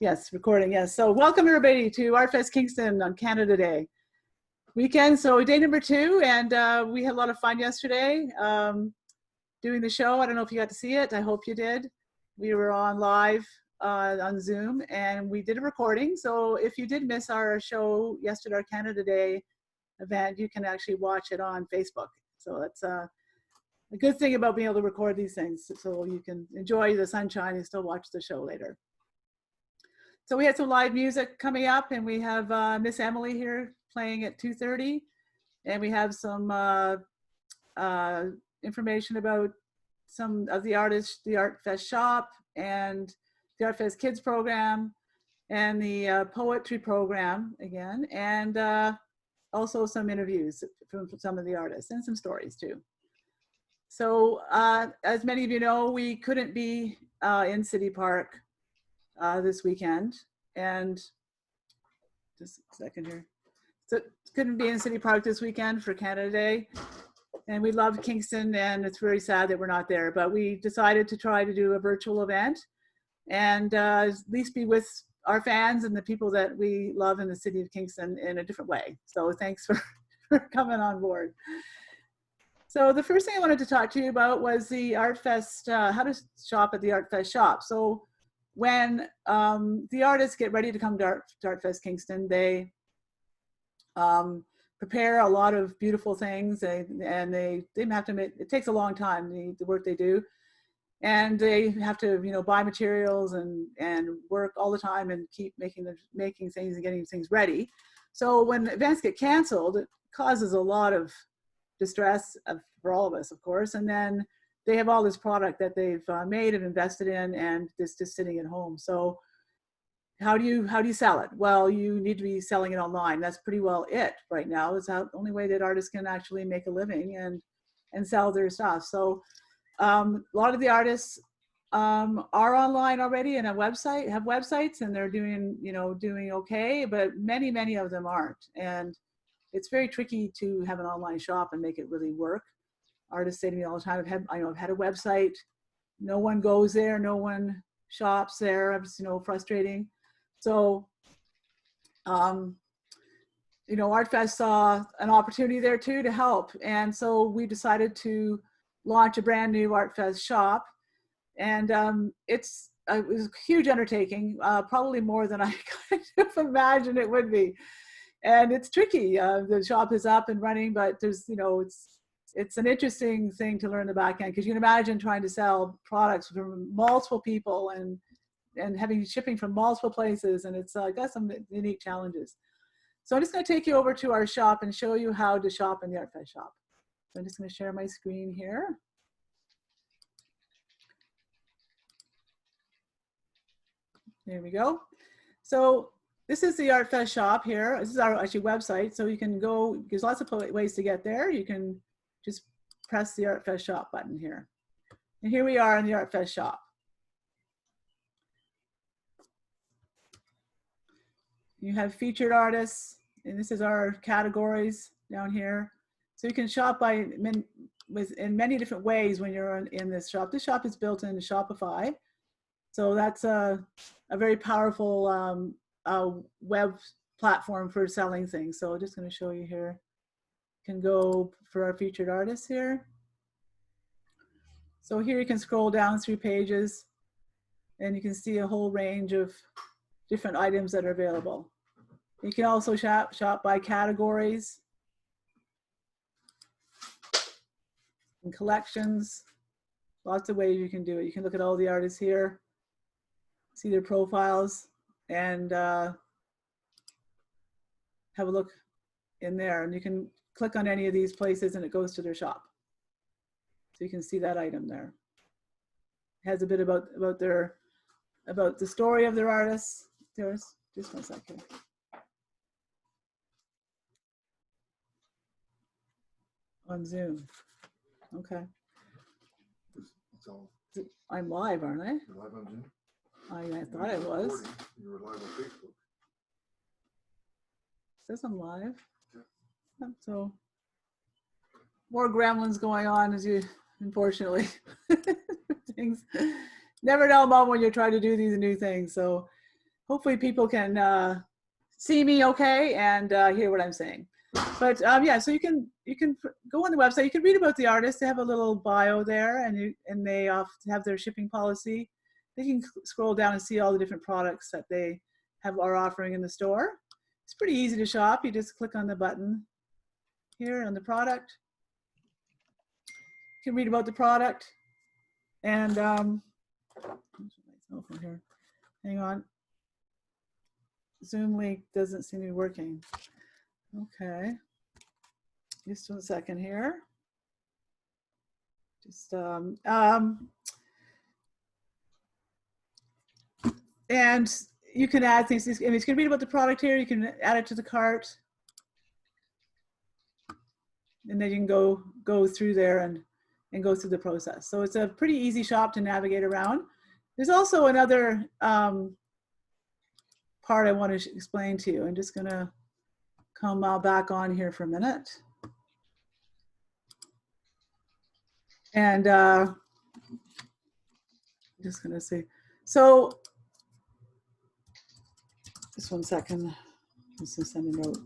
Yes, recording, yes. So welcome everybody to Artfest Kingston on Canada Day weekend. So day number 2, and we had a lot of fun yesterday doing the show. I don't know if you got to see it. I hope you did. We were on live on Zoom, and we did a recording. So if you did miss our show yesterday, our Canada Day event, you can actually watch it on Facebook. So that's a good thing about being able to record these things, so you can enjoy the sunshine and still watch the show later. So we had some live music coming up, and we have Miss Emily here playing at 2:30, and we have some information about some of the artists, the Artfest Shop, and the Artfest Kids program, and the poetry program again, and also some interviews from some of the artists and some stories too. So as many of you know, we couldn't be in City Park this weekend, and just a second here. So couldn't be in City Park this weekend for Canada Day, and we love Kingston, and it's very sad that we're not there, but we decided to try to do a virtual event and at least be with our fans and the people that we love in the city of Kingston in a different way. So thanks for coming on board. So the first thing I wanted to talk to you about was the Artfest, how to shop at the Artfest Shop. So when the artists get ready to come to Artfest Kingston, they prepare a lot of beautiful things, and they have to make, it takes a long time, the work they do, and they have to buy materials and work all the time and keep making things and getting things ready. So when events get canceled, it causes a lot of distress for all of us, of course, and then they have all this product that they've made and invested in, and it's just sitting at home. So how do you sell it? Well, you need to be selling it online. That's pretty well it right now. It's the only way that artists can actually make a living and sell their stuff. So a lot of the artists are online already and have websites, and they're doing okay, but many of them aren't. And it's very tricky to have an online shop and make it really work. Artists say to me all the time, I've had a website, no one goes there, no one shops there. It's frustrating. So Artfest saw an opportunity there too to help, and so we decided to launch a brand new Artfest Shop, and it was a huge undertaking, probably more than I kind of imagined it would be. And it's tricky. The shop is up and running, but there's, it's an interesting thing to learn the back end, because you can imagine trying to sell products from multiple people and having shipping from multiple places, and it's got some unique challenges. So I'm just going to take you over to our shop and show you how to shop in the Artfest Shop. So I'm just going to share my screen here. There we go. So this is the Artfest Shop here. This is our actually website. So you can go, there's lots of ways to get there. You can just press the Artfest Shop button here. And here we are in the Artfest Shop. You have featured artists, and this is our categories down here. So you can shop in many different ways when you're in this shop. This shop is built into Shopify. So that's a very powerful web platform for selling things. So I'm just going to show you here. You can go for our featured artists here. So here you can scroll down through pages, and you can see a whole range of different items that are available. You can also shop by categories and collections. Lots of ways you can do it. You can look at all the artists here, see their profiles, and have a look in there. And you can click on any of these places and it goes to their shop. So you can see that item there. It has a bit about the story of their artists. There's just one second. On Zoom. Okay. I'm live, aren't I? You're live on Zoom? I thought I was. You were live on Facebook. It says I'm live. Yeah. So more gremlins going on, unfortunately. Things never know about when you're trying to do these new things. So hopefully people can see me okay and hear what I'm saying. But yeah, so you can go on the website. You can read about the artists. They have a little bio there, and they often have their shipping policy. They can scroll down and see all the different products that they are offering in the store. It's pretty easy to shop. You just click on the button here on the product. You can read about the product, and here. Hang on. Zoom link doesn't seem to be working. Okay. Just one second here. Just and you can add things. I mean, you can read about the product here. You can add it to the cart, and then you can go through there and go through the process. So it's a pretty easy shop to navigate around. There's also another part I want to explain to you. I'm just gonna come back on here for a minute. And just gonna see. So just one second. I'm just gonna send a note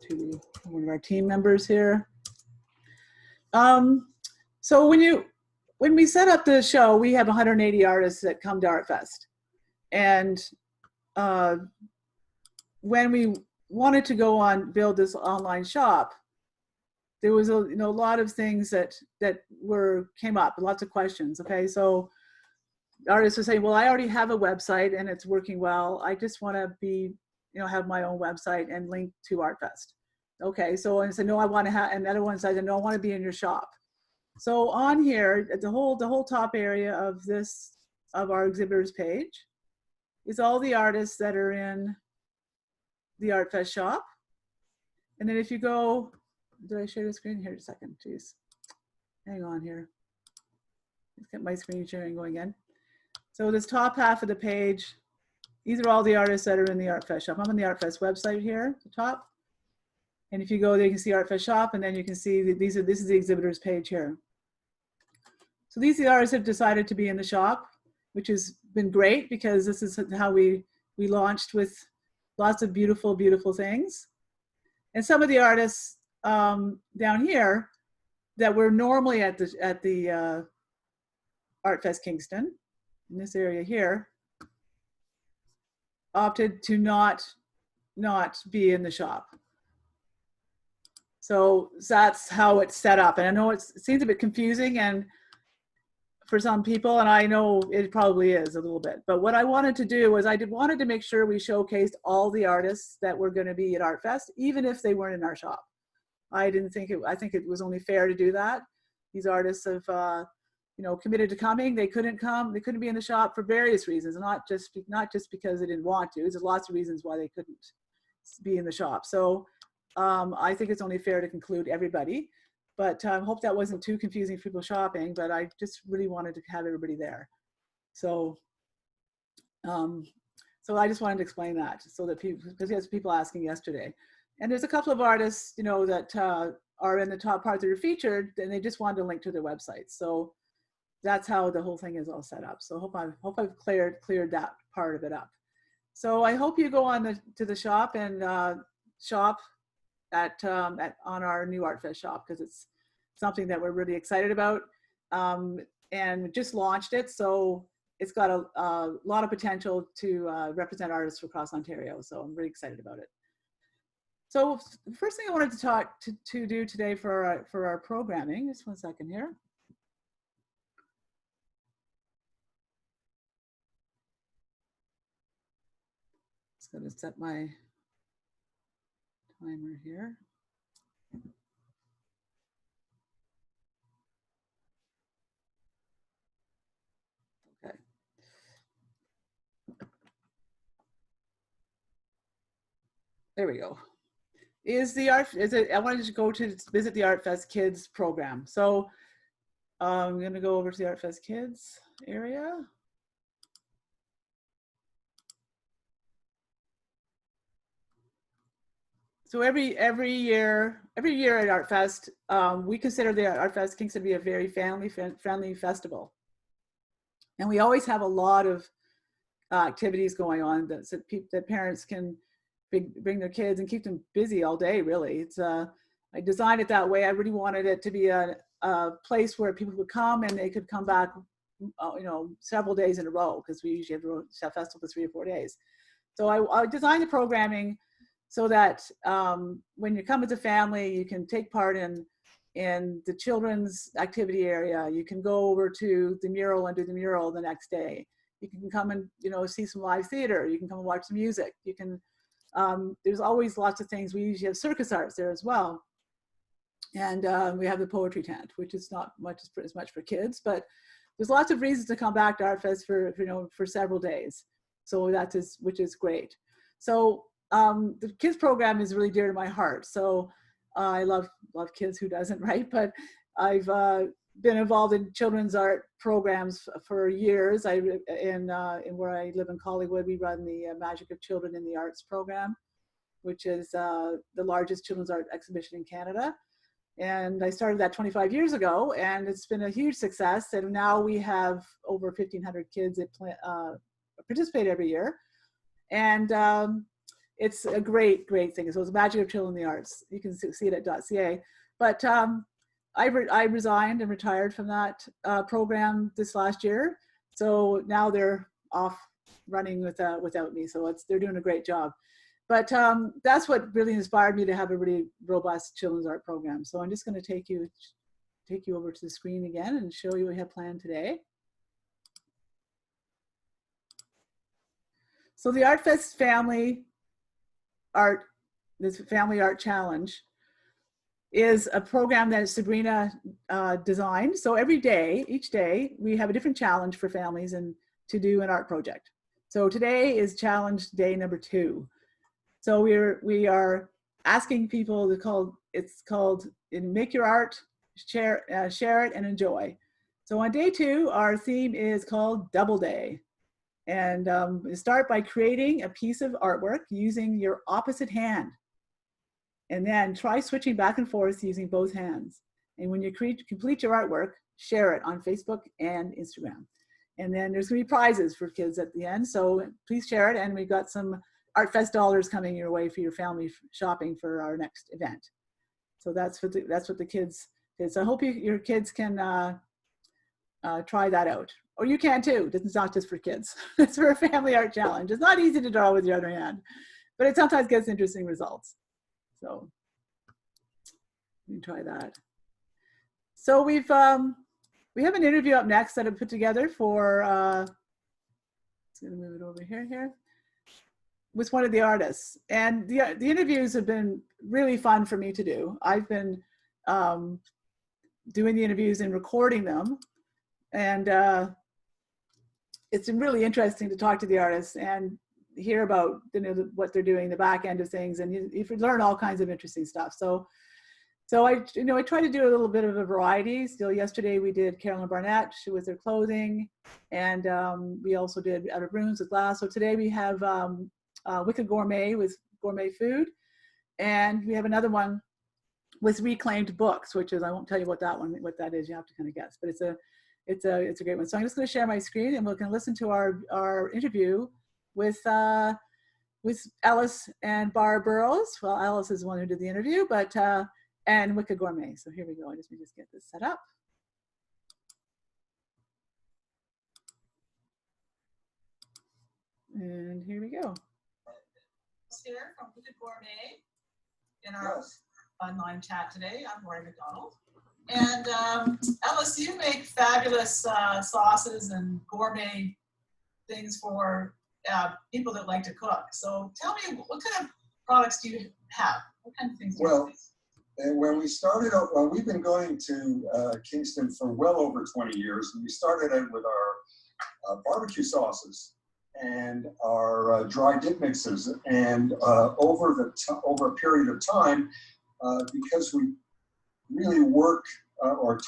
to one of our team members here. So when we set up the show, we have 180 artists that come to Artfest, and when we wanted to go on build this online shop, there was a lot of things that came up, lots of questions. Okay, so artists would say, well, I already have a website and it's working well. I just want to be, have my own website and link to Artfest. Okay, so I said, no, I want to have, and the other one said, no, I want to be in your shop. So on here, the whole top area of our exhibitors page is all the artists that are in the Artfest shop. And then if you go, did I share the screen? Here, a second, jeez. Hang on here. Let's get my screen sharing going again. So this top half of the page, these are all the artists that are in the Artfest shop. I'm on the Artfest website here at the top. And if you go there, you can see Artfest shop, and then you can see that this is the exhibitors page here. So these are the artists that have decided to be in the shop, which has been great because this is how we launched with lots of beautiful, beautiful things. And some of the artists down here that were normally at the Artfest Kingston, in this area here, opted to not be in the shop. So that's how it's set up. And I know it seems a bit confusing and for some people, and I know it probably is a little bit, but what I wanted to do was I wanted to make sure we showcased all the artists that were going to be at Artfest, even if they weren't in our shop. I think it was only fair to do that. These artists have, committed to coming. They couldn't come. They couldn't be in the shop for various reasons, not just because they didn't want to. There's lots of reasons why they couldn't be in the shop. So I think it's only fair to include everybody. But I hope that wasn't too confusing for people shopping, but I just really wanted to have everybody there. So so I just wanted to explain that so that people, because there's people asking yesterday. And there's a couple of artists, that are in the top part that are featured, and they just wanted to link to their websites. So that's how the whole thing is all set up. So hope I've cleared that part of it up. So I hope you go on to the shop and shop on our new Artfest shop, because it's something that we're really excited about, and just launched it, so it's got a lot of potential to represent artists across Ontario. So I'm really excited about it. So the first thing I wanted to talk to do today for our programming, just one second here. Just going to set my timer here. Okay. There we go. I wanted to go to visit the Artfest Kids program. So I'm going to go over to the Artfest Kids area. So every year at Artfest, we consider the Artfest Kingston to be a very family-friendly festival. And we always have a lot of activities going on that parents can bring their kids and keep them busy all day, really. I designed it that way. I really wanted it to be a place where people would come and they could come back, several days in a row, because we usually have a festival for 3 or 4 days. So I designed the programming so that when you come as a family, you can take part in the children's activity area. You can go over to the mural and do the mural the next day. You can come and see some live theater. You can come and watch the music. You can. There's always lots of things. We usually have circus arts there as well, and we have the poetry tent, which is not as much for kids, but there's lots of reasons to come back to Artfest for several days. So which is great. So the kids program is really dear to my heart. So I love kids, who doesn't, right? But I've been involved in children's art programs for years. In where I live in Collywood, we run the Magic of Children in the Arts program, which is the largest children's art exhibition in Canada. And I started that 25 years ago, and it's been a huge success. And now we have over 1,500 kids that participate every year. And it's a great thing. So it's Magic of Children in the Arts. You can see it at .ca. But I resigned and retired from that program this last year. So now they're off running without me. So they're doing a great job. But that's what really inspired me to have a really robust children's art program. So I'm just going to take you over to the screen again and show you what we have planned today. So the Artfest Family Art Challenge is a program that Sabrina designed. So each day, we have a different challenge for families and to do an art project. So today is challenge day number 2. So we are asking people it's called Make Your Art, Share it and Enjoy. So on day 2, our theme is called Double Day. And start by creating a piece of artwork using your opposite hand. And then try switching back and forth using both hands. And when you complete your artwork, share it on Facebook and Instagram. And then there's going to be prizes for kids at the end. So please share it. And we've got some Artfest dollars coming your way for your family shopping for our next event. So that's what the kids did. So I hope your kids can try that out. Or you can too. It's not just for kids. It's for a family art challenge. It's not easy to draw with your other hand, but it sometimes gets interesting results. So you can try that. So we have an interview up next that I put together for, just gonna move it over here, with one of the artists. And the interviews have been really fun for me to do. I've been doing the interviews and recording them. And it's been really interesting to talk to the artists and hear about what they're doing, the back end of things, and you learn all kinds of interesting stuff. So I try to do a little bit of a variety. So yesterday we did Carolyn Barnett with her clothing, and we also did Out of Rooms with Glass. So today we have Wicked Gourmet with gourmet food, and we have another one with reclaimed books, which is, I won't tell you what that is. You have to kind of guess, but it's a great one. So I'm just going to share my screen, and we're going to listen to our interview with Ellis and Barb Burrows. Well, Ellis is the one who did the interview, but and Wicked Gourmet. So here we go. Let me just get this set up. And here we go. Here from Wicked Gourmet in our online chat today. I'm Rory McDonald. And Ellis, you make fabulous sauces and gourmet things for people that like to cook. So tell me, what kind of products do you have? What kind of things do you have? And when we started out, well, we've been going to Kingston for well over 20 years, and we started out with our barbecue sauces and our dry dip mixes. And over a period of time, because we really work or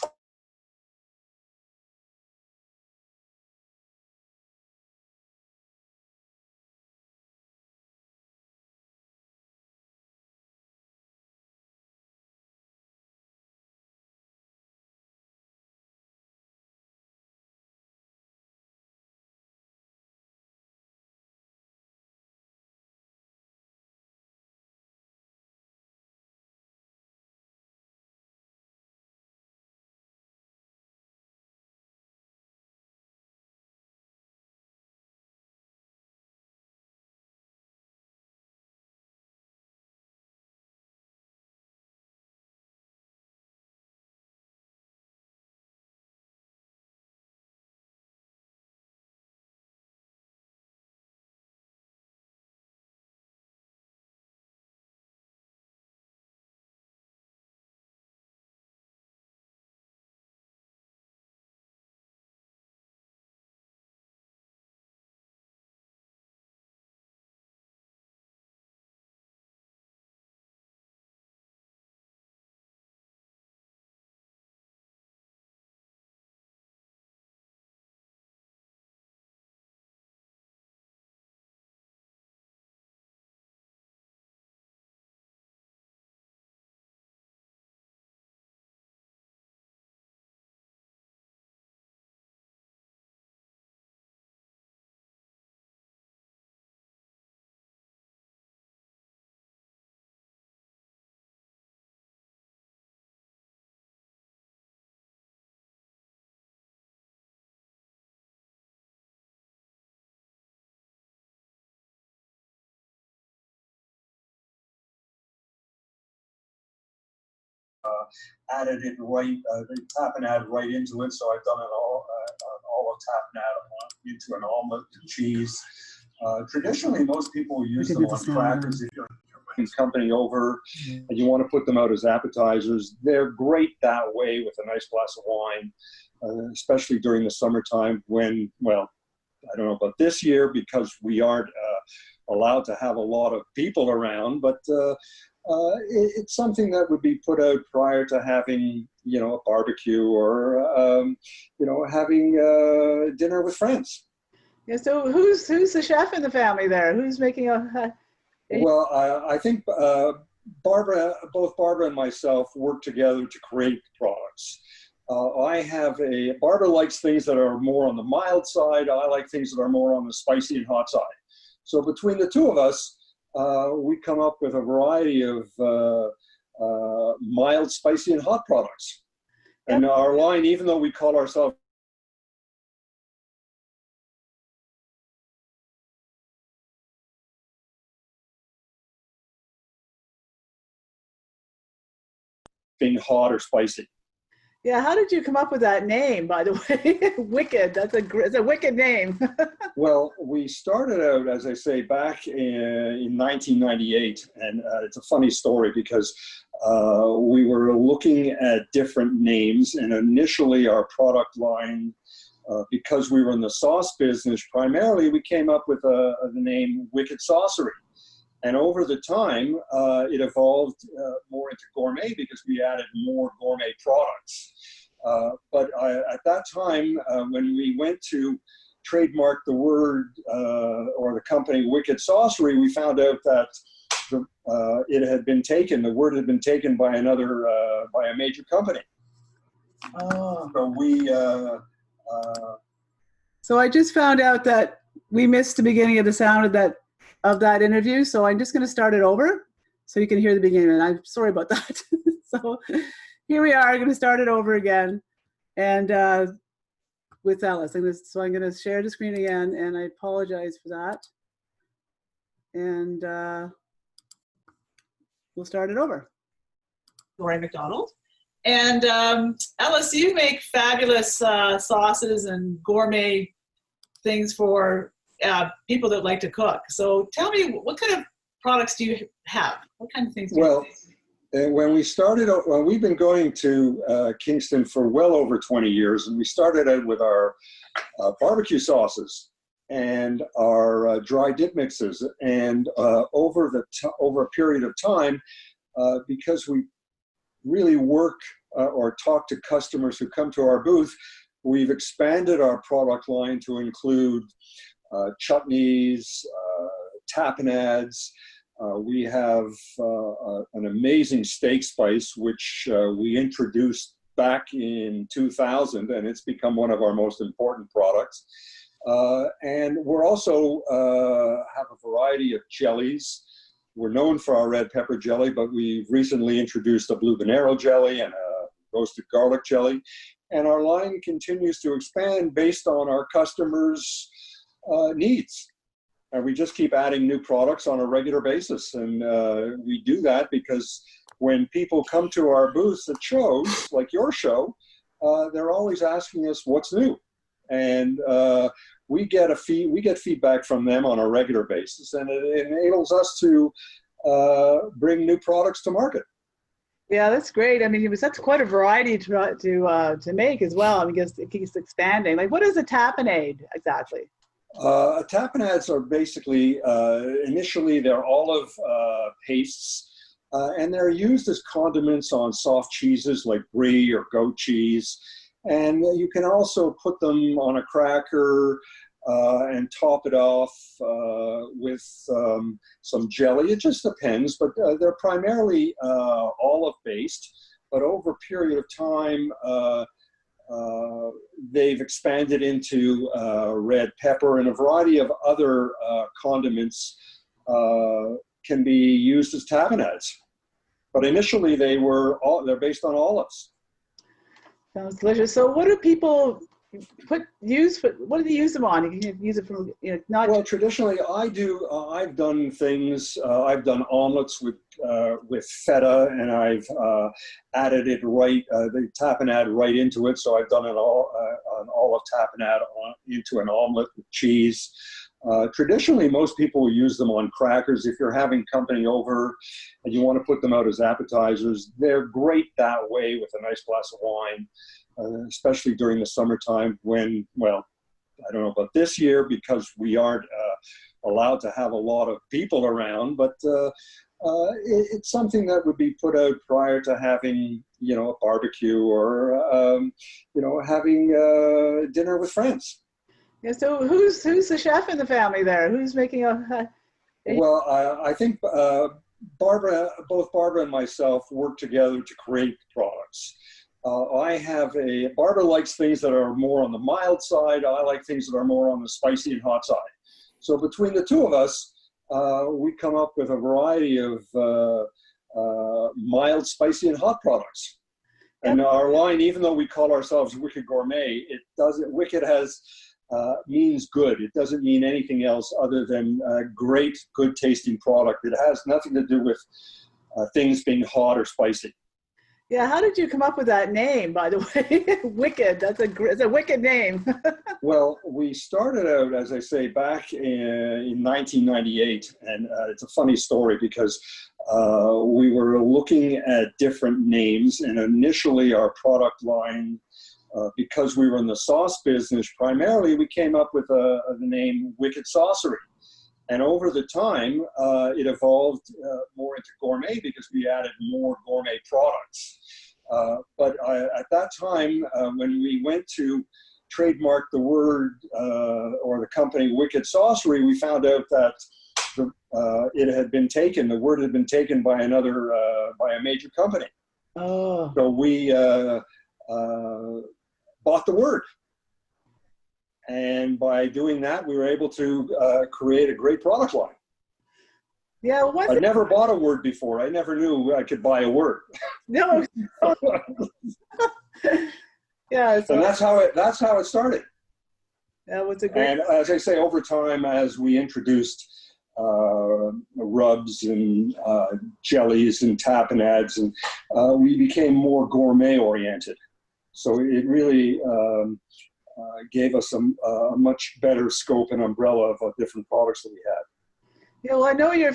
added it right, the tapenade right into it. So I've done an olive tapenade into an omelet and cheese. Traditionally, most people use them on crackers. If you're bringing company over and you want to put them out as appetizers, they're great that way with a nice glass of wine, especially during the summertime when, well, I don't know about this year because we aren't allowed to have a lot of people around, but it's something that would be put out prior to having, you know, a barbecue or, you know, having dinner with friends. Yeah. So who's the chef in the family there? Who's making Well, I think both Barbara and myself work together to create products. Barbara likes things that are more on the mild side. I like things that are more on the spicy and hot side. So between the two of us, we come up with a variety of mild, spicy, and hot products. And our line, even though we call ourselves being hot or spicy. Yeah, how did you come up with that name, by the way? Wicked, it's a wicked name. Well, we started out, as I say, back in 1998, and it's a funny story because we were looking at different names, and initially our product line, because we were in the sauce business, primarily we came up with the name Wicked Saucery. And over the time, it evolved more into gourmet because we added more gourmet products. But at that time, when we went to trademark the word or the company Wicked Saucery, we found out that it had been taken, the word had been taken by by a major company. Oh. So So I just found out that we missed the beginning of the sound of that interview, so I'm just going to start it over so you can hear the beginning. And I'm sorry about that. So here we are, going to start it over again, and with Alice. So I'm going to share the screen again, and I apologize for that. And we'll start it over. Lori McDonald. And Alice, you make fabulous sauces and gourmet things for people that like to cook. So tell me, what kind of products do you have? What kind of things do you make? When we started, we've been going to Kingston for well over 20 years, and we started out with our barbecue sauces and our dry dip mixes. And over a period of time, because we really work or talk to customers who come to our booth, we've expanded our product line to include chutneys, tapenades. We have an amazing steak spice, which we introduced back in 2000, and it's become one of our most important products. And we're also have a variety of jellies. We're known for our red pepper jelly, but we've recently introduced a blue habanero jelly and a roasted garlic jelly. And our line continues to expand based on our customers' needs. And we just keep adding new products on a regular basis. And we do that because when people come to our booths at shows, like your show, they're always asking us what's new. And we get feedback from them on a regular basis, and it enables us to bring new products to market. Yeah, that's great. I mean, that's quite a variety to make as well. I mean, it keeps expanding. Like, what is a tapenade exactly? Tapenades are basically, initially they're olive pastes, and they're used as condiments on soft cheeses like brie or goat cheese. And you can also put them on a cracker and top it off with some jelly. It just depends, but they're primarily olive-based. But over a period of time, they've expanded into red pepper, and a variety of other condiments can be used as tapenades. But initially, they're based on olives. Sounds delicious. So what do people, what do you use them on? You can use it from, not. Well, traditionally, I've done things. I've done omelets with feta, and I've added it the tapenade right into it. So I've done an olive tapenade into an omelet with cheese. Traditionally, most people use them on crackers. If you're having company over and you want to put them out as appetizers, they're great that way with a nice glass of wine, especially during the summertime when, well, I don't know about this year because we aren't allowed to have a lot of people around, but it's something that would be put out prior to having, a barbecue or, having dinner with friends. Yeah, so who's the chef in the family there? Who's making Well, I think both Barbara and myself work together to create products. Barbara likes things that are more on the mild side. I like things that are more on the spicy and hot side. So between the two of us, we come up with a variety of mild, spicy, and hot products. And our line, even though we call ourselves Wicked Gourmet, Wicked means good. It doesn't mean anything else other than great, good tasting product. It has nothing to do with things being hot or spicy. Yeah, how did you come up with that name, by the way? Wicked, it's a wicked name. Well, we started out, as I say, back in 1998, and it's a funny story because we were looking at different names, and initially our product line, because we were in the sauce business, primarily we came up with the name Wicked Saucery. And over the time, it evolved more into gourmet because we added more gourmet products. But at that time, when we went to trademark the word or the company Wicked Saucery, we found out that the word had been taken by by a major company. Oh. So we bought the word. And by doing that, we were able to create a great product line. Yeah, I never bought a word before. I never knew I could buy a word. No. Yeah. So and that's how it started. That was a great. And as I say, over time, as we introduced rubs and jellies and tapenades, and we became more gourmet oriented. So it really gave us a much better scope and umbrella of different products that we had. Yeah, well, I know your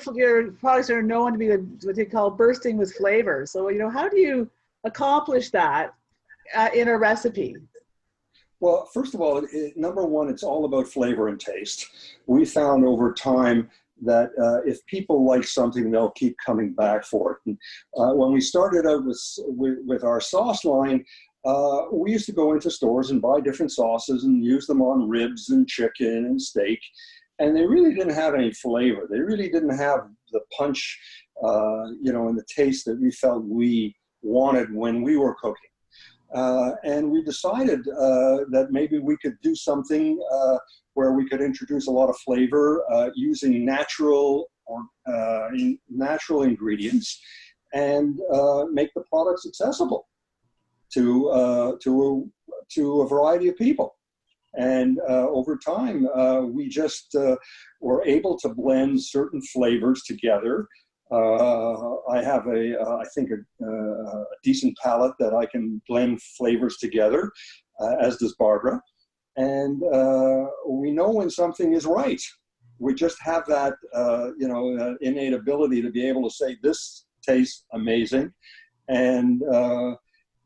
products are known to be what they call bursting with flavor. So, how do you accomplish that in a recipe? Well, first of all, number one, it's all about flavor and taste. We found over time that if people like something, they'll keep coming back for it. And, when we started out with our sauce line, we used to go into stores and buy different sauces and use them on ribs and chicken and steak. And they really didn't have any flavor. They really didn't have the punch, and the taste that we felt we wanted when we were cooking. And we decided that maybe we could do something where we could introduce a lot of flavor using natural ingredients and make the products accessible to a variety of people. And over time, we just were able to blend certain flavors together. I have I think a decent palate that I can blend flavors together, as does Barbara. And we know when something is right. We just have that, innate ability to be able to say, this tastes amazing. And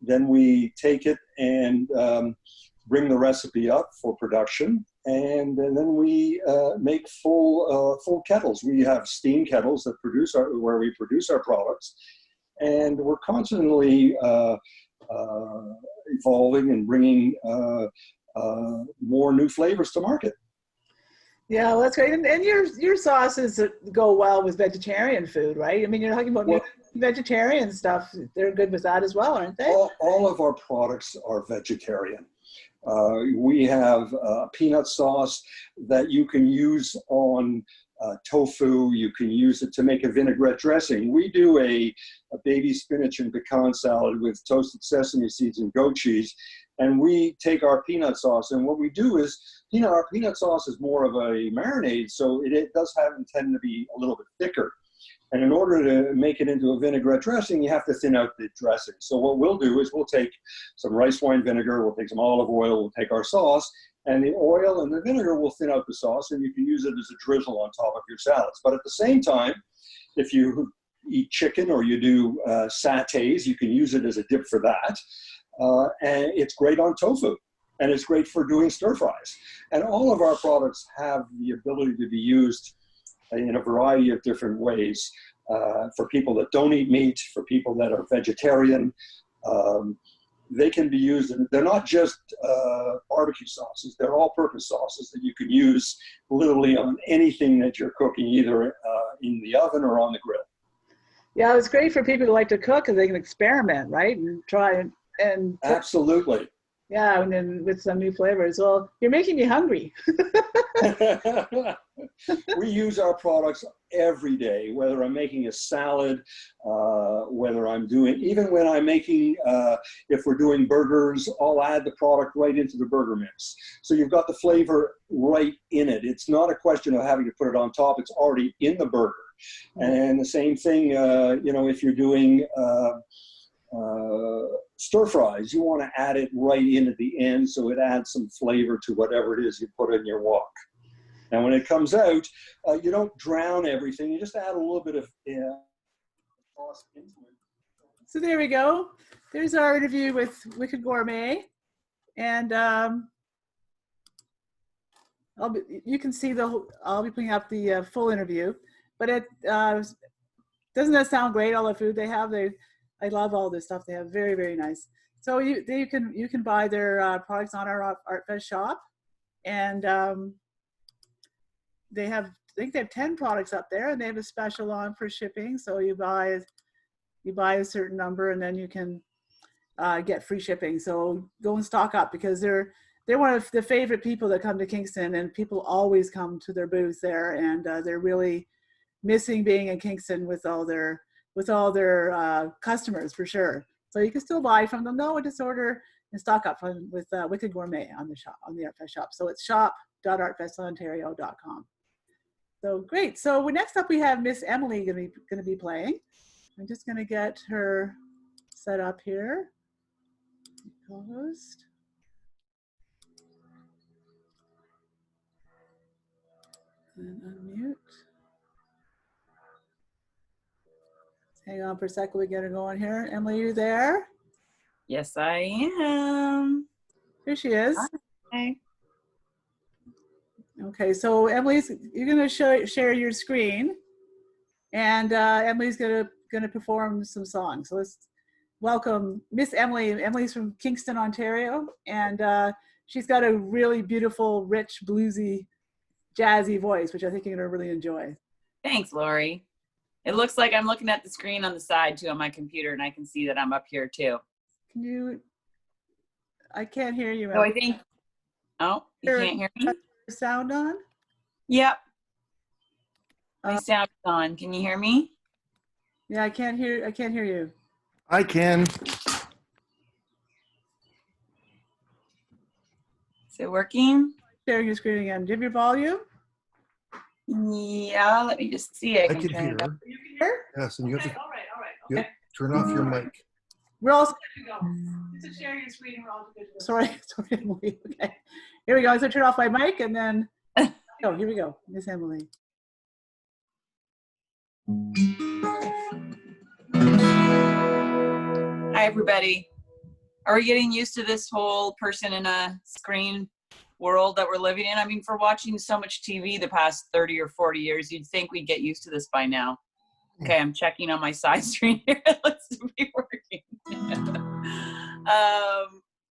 then we take it and bring the recipe up for production, and then we make full kettles. We have steam kettles that where we produce our products, and we're constantly evolving and bringing more new flavors to market. Yeah, well, that's great. And your sauces go well with vegetarian food, right? I mean, you're talking about vegetarian stuff. They're good with that as well, aren't they? All of our products are vegetarian. We have a peanut sauce that you can use on tofu. You can use it to make a vinaigrette dressing. We do a baby spinach and pecan salad with toasted sesame seeds and goat cheese. and we take our peanut sauce, and what we do is, our peanut sauce is more of a marinade, so it does tend to be a little bit thicker. And in order to make it into a vinaigrette dressing, you have to thin out the dressing. So what we'll do is we'll take some rice wine vinegar, we'll take some olive oil, we'll take our sauce, and the oil and the vinegar will thin out the sauce, and you can use it as a drizzle on top of your salads. But at the same time, if you eat chicken or you do satays, you can use it as a dip for that. And it's great on tofu, and it's great for doing stir fries. And all of our products have the ability to be used in a variety of different ways, for people that don't eat meat, for people that are vegetarian. They can be used, and they're not just barbecue sauces, they're all-purpose sauces that you can use literally on anything that you're cooking, either in the oven or on the grill. Yeah, it's great for people who like to cook, and they can experiment, right, and try and Absolutely. Yeah, and then with some new flavors. Well, you're making me hungry. We use our products every day, whether I'm making a salad, whether I'm doing, even when I'm making, if we're doing burgers, I'll add the product right into the burger mix. So you've got the flavor right in it. It's not a question of having to put it on top. It's already in the burger. And the same thing, if you're doing stir fries, you want to add it right in at the end so it adds some flavor to whatever it is you put in your wok. And when it comes out, you don't drown everything. You just add a little bit of sauce into it. So there we go. There's our interview with Wicked Gourmet. And you can see I'll be putting up the full interview. But it doesn't that sound great, all the food they have? I love all this stuff they have. Very, very nice. So you can buy their products on our Artfest Shop. And I think they have 10 products up there, and they have a special on for shipping. So you buy a certain number, and then you can get free shipping. So go and stock up, because they're one of the favorite people that come to Kingston, and people always come to their booth there, and they're really missing being in Kingston with all their customers, for sure. So you can still buy from them, though, and just order and stock up with Wicked Gourmet on the Artfest Shop. So it's shop.artfestontario.com. So great. So next up we have Miss Emily going to be playing. I'm just going to get her set up here. Co-host. And unmute. Hang on for a second. We get her going here. Emily, you there? Yes, I am. Here she is. Hi. Okay, so you're going to share your screen, and Emily's going to perform some songs. So let's welcome Miss Emily. Emily's from Kingston, Ontario, and she's got a really beautiful, rich, bluesy, jazzy voice, which I think you're going to really enjoy. Thanks, Lori. It looks like I'm looking at the screen on the side too on my computer, and I can see that I'm up here too. I can't hear you. So I think, you can't hear me? Sound on? Yep. My sound is on. Can you hear me? Yeah, I can't hear you. I can. Is it working? Sharing your screen again. Do you have your volume? Yeah, let me just see. I can hear. You can hear? Yes, and you have to all right. yep, turn off your mic. We're all set to go. Just to share your screen, we're all good to go. Sorry, Emily. Okay. Here we go. I'm going to turn off my mic, and then, here we go. Miss Emily. Hi, everybody. Are we getting used to this whole person in a screen world that we're living in? I mean, for watching so much TV the past 30 or 40 years, you'd think we'd get used to this by now. Okay, I'm checking on my side screen here. It looks to be working.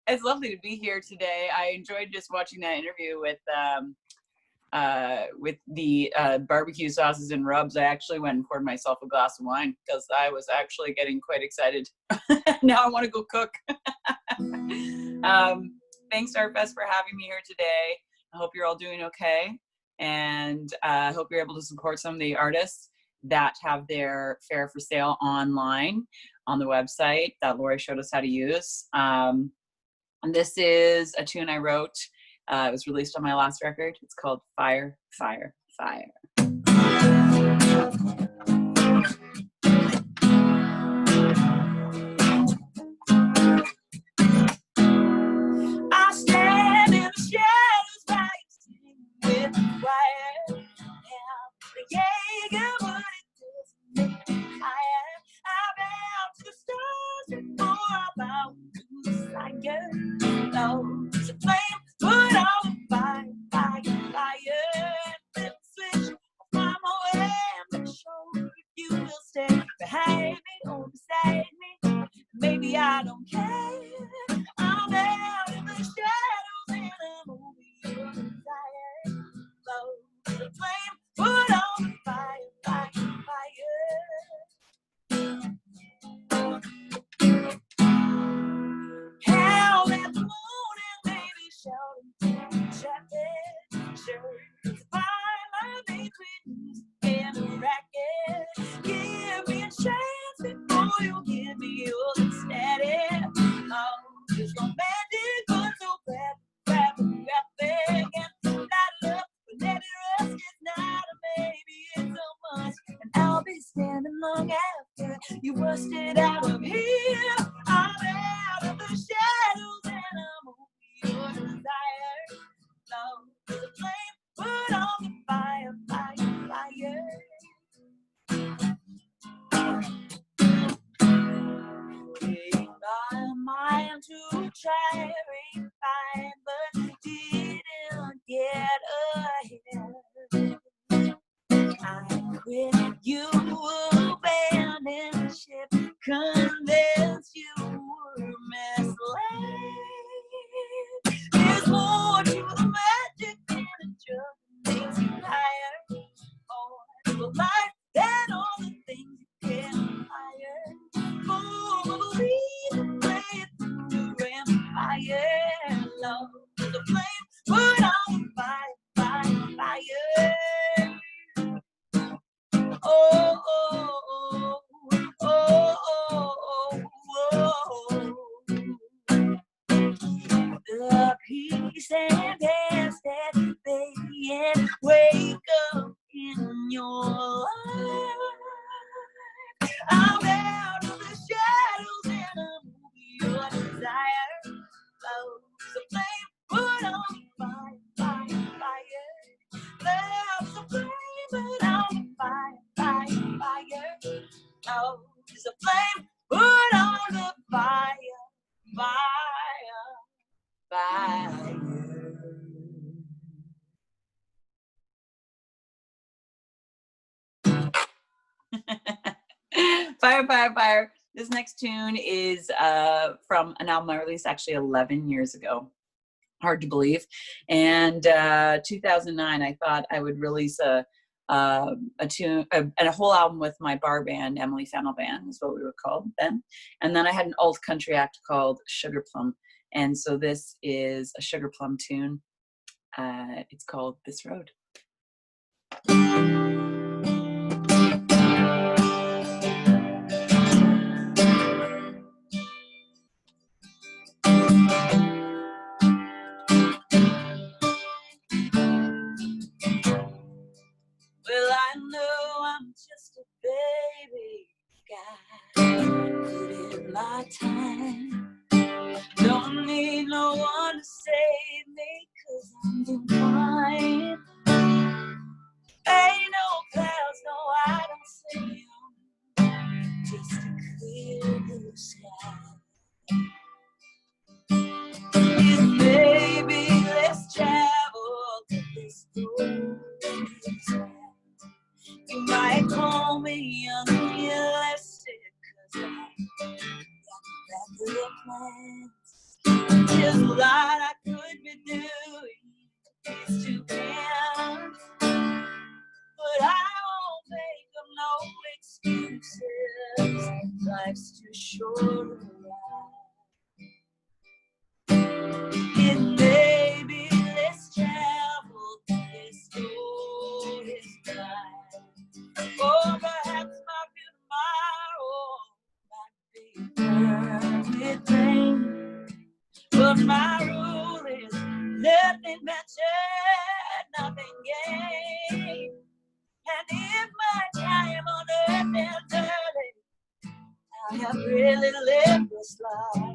It's lovely to be here today. I enjoyed just watching that interview with the barbecue sauces and rubs. I actually went and poured myself a glass of wine because I was actually getting quite excited. Now I want to go cook. Thanks, Artfest, for having me here today. I hope you're all doing okay. And I hope you're able to support some of the artists that have their fair for sale online on the website that Lori showed us how to use. And this is a tune I wrote. It was released on my last record. It's called Fire, Fire, Fire. I stand in the shadows fighting with the fire. And the Jaeger wood, it doesn't make me higher. I bow to the stars before I bow to the fire. Oh, it's a flame, put on the fire, fire, fire. Flip the switch, I'll find my way and make sure if you will stay behind me or beside me. Maybe I don't care. I'm out in the shadows and I'm over your desire. Blow the flame, put on the fire, fire, fire. Howl at the moon and baby shouting, shouting, sure to find my between and a racket. Give me a chance before you give me your static. Oh, it's romantic, but so bad, graphic, and not love, but let it rust. It's not a maybe, it's a must. And I'll be standing long after you rusted out of here. I'm out of the shadows and I'm over your desire. Love is a flame, put on the fire, fire, fire. My mind to try refine, but didn't get ahead. I quit, you abandoned ship, convinced you were misled. There's more to the magic than a drug that makes you higher, or to a life than all the things you can hire. Full of belief and faith to fire. Love is a flame, put on the fire, fire, fire. Oh, oh, oh, oh, oh, oh, oh. The peace and past that they and wake up in your life. I'm out of the shadows and I'm over your desire. Love is a flame, put on the fire, fire, fire. Love is a flame, put on the fire, fire, fire. Love is a flame, put on the fire, fire, fire. Fire, fire, fire. This next tune is from an album I released actually 11 years ago. Hard to believe. And 2009, I thought I would release a tune and a whole album with my bar band, Emily Fennel Band is what we were called then. And then I had an alt country act called Sugar Plum. And so this is a Sugar Plum tune. It's called This Road. Well, I know I'm just a baby guy. Put in my time. Don't need no one to save me, 'cause I'm doing fine. Ain't no clouds, no, I don't see them. Just a clear blue sky. Yes, baby, let's travel to this road. You might call me unrealistic, 'cause I got the plans. There's a lot I could be doing, these two hands, but I won't make them no excuses. Life's too short to ride. And baby, let's travel to this glorious night. Oh, perhaps my tomorrow might be with rain, but my again. And if my time on earth ends early, I have really lived this life.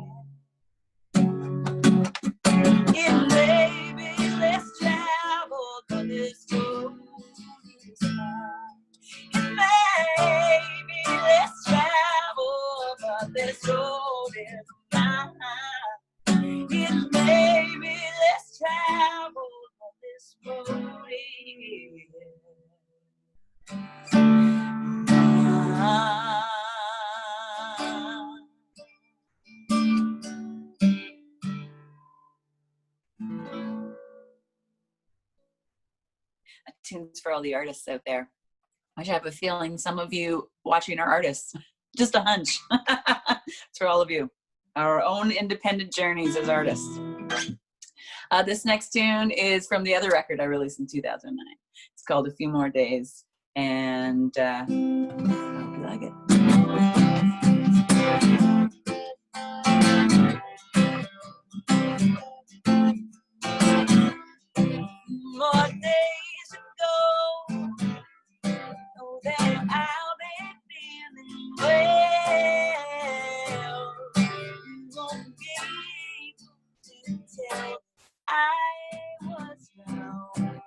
It may be less travel, but this road is mine. It may be less travel, but this road is mine. It may be less travel, but this road is mine. Tunes for all the artists out there. I have a feeling some of you watching are artists. Just a hunch. It's for all of you. Our own independent journeys as artists. This next tune is from the other record I released in 2009. It's called A Few More Days. And I hope you like it. More days ago, know that I'll be feeling well. You won't be able to tell I was wrong.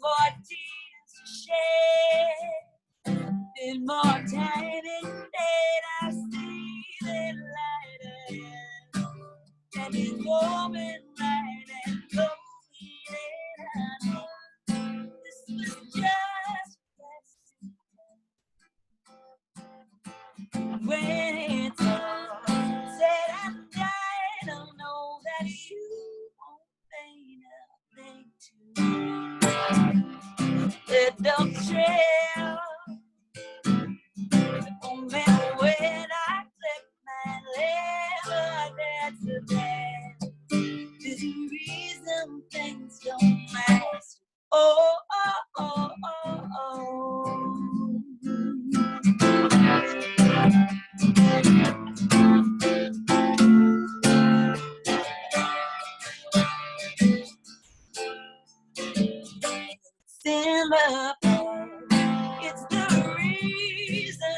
More tears to shed, and more time instead I see that light ahead. And it's moving right and lonely, and I know this was just destiny. When it's all said and done, I know that you won't say nothing to let them trail. The moment when I clip my lever, that's the bad. There's a reason things don't last. Oh, oh, oh, oh, oh. In love, it's the reason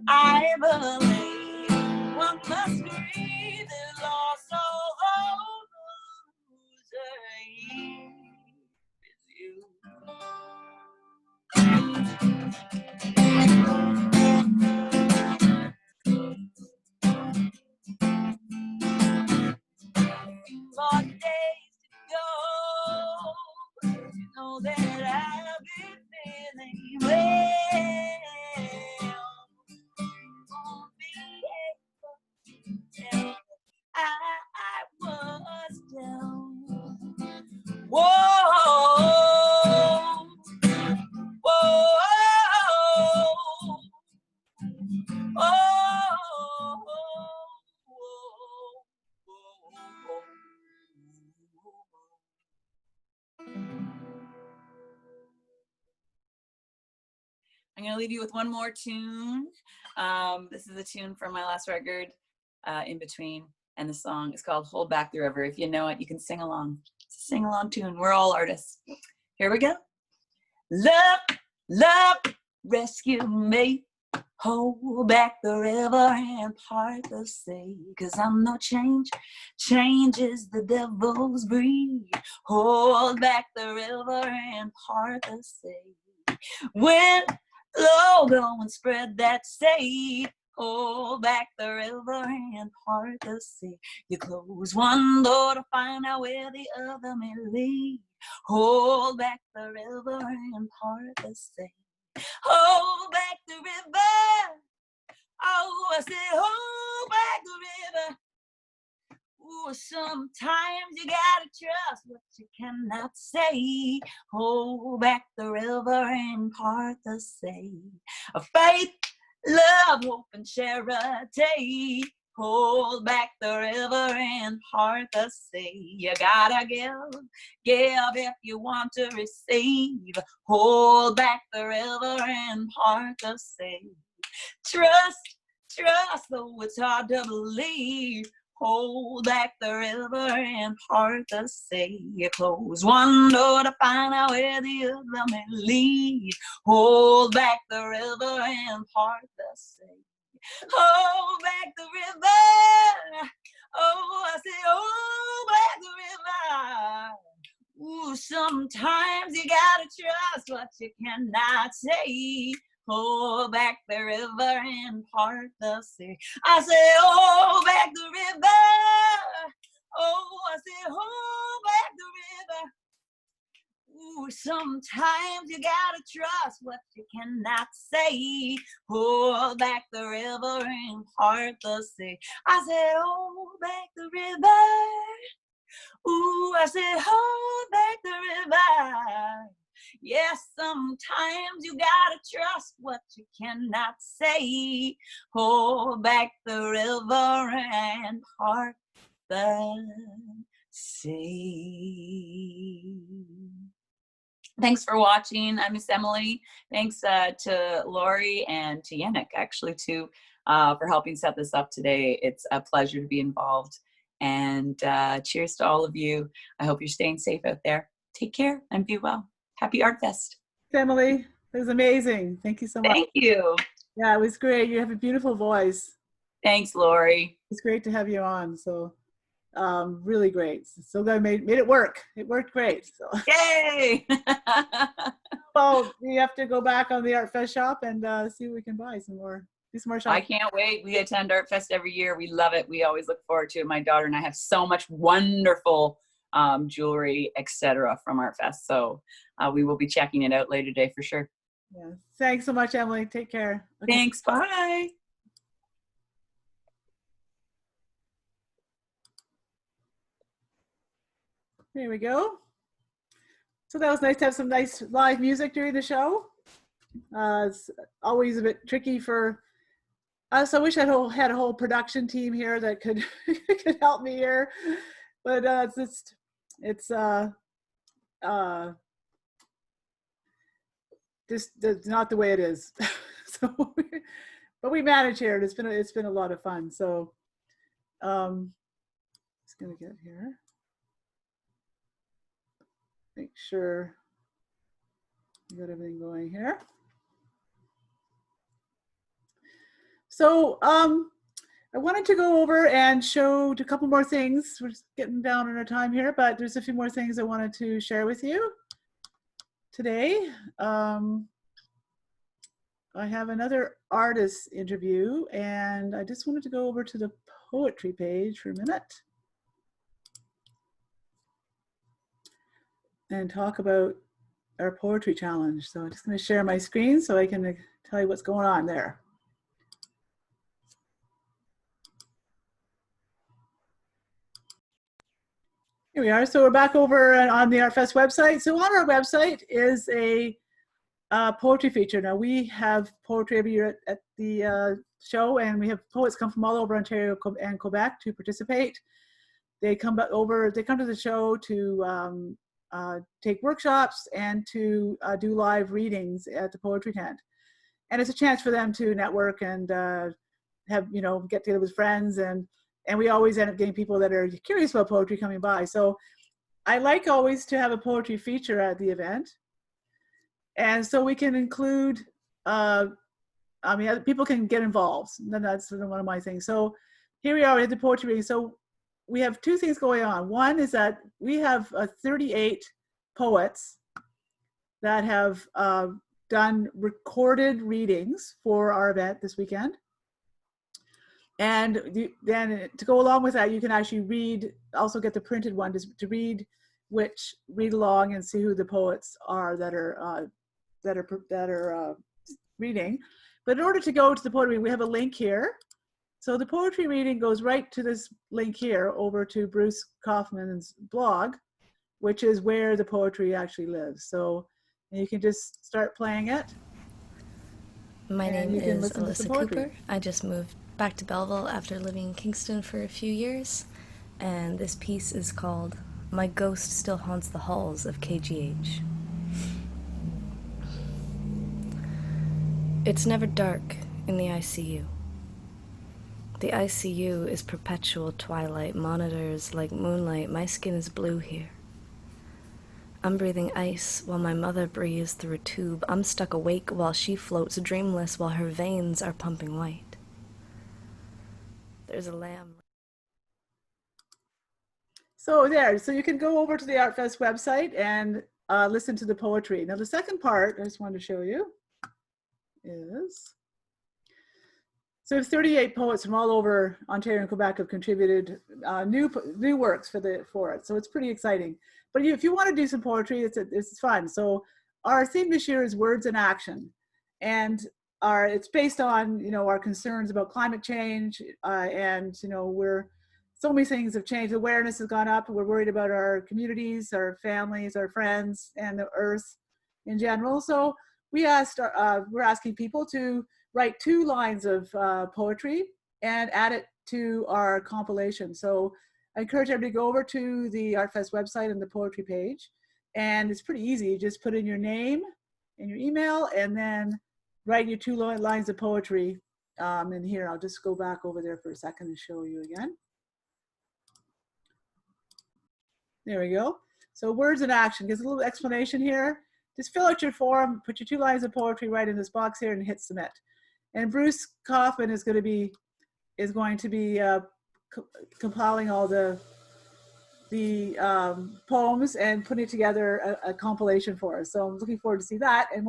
I believe one must grieve the loss of those is you. More days to go, you know that I'll be feeling well. Won't be able to tell I was down. Whoa, whoa, oh, I'm going to leave you with one more tune. This is a tune from my last record, In Between, and the song is called Hold Back the River. If you know it, you can sing along. It's a sing-along tune. We're all artists. Here we go. Love, love, rescue me. Hold back the river and part the sea. 'Cause I'm no change. Change is the devil's breed. Hold back the river and part the sea. When low, go and spread that seed. Hold back the river and part the sea. You close one door to find out where the other may lead. Hold back the river and part the sea. Hold back the river. Oh, I said hold back the river. Ooh, sometimes you gotta trust what you cannot say. Hold back the river and part the sea. Faith, love, hope, and charity. Hold back the river and part the sea. You gotta give if you want to receive. Hold back the river and part the sea. trust, though it's hard to believe. Hold back the river and part the sea. Close one door to find out where the other may lead. Hold back the river and part the sea. Hold back the river. Oh, I say, hold back the river. Ooh, sometimes you gotta trust what you cannot say. Hold back the river and part the sea. I say, hold back the river. Oh, I say, hold back the river. Ooh, sometimes you gotta trust what you cannot say. Hold back the river and part the sea. I say, hold back the river. Ooh, I said, hold back the river. Yes, sometimes you gotta trust what you cannot say. Hold back the river and part the sea. Thanks for watching. I'm Miss Emily. Thanks to Lori and to Yannick, actually, too, for helping set this up today. It's a pleasure to be involved. And cheers to all of you. I hope you're staying safe out there. Take care and be well. Happy Artfest. Emily, it was amazing. Thank you so much. Thank you. Yeah, it was great. You have a beautiful voice. Thanks, Lori. It's great to have you on. So really great. So glad I made it work. It worked great. So. Yay! Well, we have to go back on the Artfest Shop and see what we can buy some more. Do some more shopping. I can't wait. We attend Artfest every year. We love it. We always look forward to it. My daughter and I have so much wonderful jewelry, etc. from Artfest. So we will be checking it out later today for sure. Yeah. Thanks so much, Emily. Take care. Okay. Thanks. Bye. There we go. So that was nice to have some nice live music during the show. It's always a bit tricky for us. I wish I had a whole production team here that could could help me here, but it's not the way it is. So, but we manage here, and it's been a lot of fun. So, just gonna get here. Make sure we got everything going here. So I wanted to go over and show a couple more things. We're just getting down on our time here, but there's a few more things I wanted to share with you today. I have another artist interview, and I just wanted to go over to the poetry page for a minute and talk about our poetry challenge. So I'm just going to share my screen so I can tell you what's going on there. Here we are. So we're back over on the Artfest website. So on our website is a poetry feature. Now we have poetry every year at the show, and we have poets come from all over Ontario and Quebec to participate. They come to the show to take workshops and to do live readings at the poetry tent. And it's a chance for them to network and have, get together with friends, and we always end up getting people that are curious about poetry coming by. So I like always to have a poetry feature at the event. And so we can include, people can get involved. And that's one of my things. So here we are at the poetry reading. So we have two things going on. One is that we have 38 poets that have done recorded readings for our event this weekend. And then to go along with that, you can actually also get the printed one to read along and see who the poets are that are reading. But in order to go to the poetry, we have a link here. So the poetry reading goes right to this link here over to Bruce Kaufman's blog, which is where the poetry actually lives. So you can just start playing it. My name is Alyssa Cooper. I just moved back to Belleville after living in Kingston for a few years, and this piece is called My Ghost Still Haunts the Halls of KGH. It's never dark in the ICU. The ICU is perpetual twilight, monitors like moonlight. My skin is blue here. I'm breathing ice while my mother breathes through a tube. I'm stuck awake while she floats dreamless while her veins are pumping white. There's a lamb. So there, so you can go over to the Artfest website and listen to the poetry. Now the second part I just wanted to show you is, so 38 poets from all over Ontario and Quebec have contributed new works for it. So it's pretty exciting. But if you want to do some poetry, it's fun. So our theme this year is words in action, and it's based on our concerns about climate change, and so many things have changed. Awareness has gone up. We're worried about our communities, our families, our friends, and the earth in general. So we're asking people to write 2 lines of poetry and add it to our compilation. So I encourage everybody to go over to the Artfest website and the poetry page. And it's pretty easy. You just put in your name and your email and then write your 2 lines of poetry. And here, I'll just go back over there for a second and show you again. There we go. So words in action, gives a little explanation here. Just fill out your form, put your 2 lines of poetry right in this box here and hit submit. And Bruce Kaufman is going to be compiling all the poems and putting together a compilation for us. So I'm looking forward to see that. And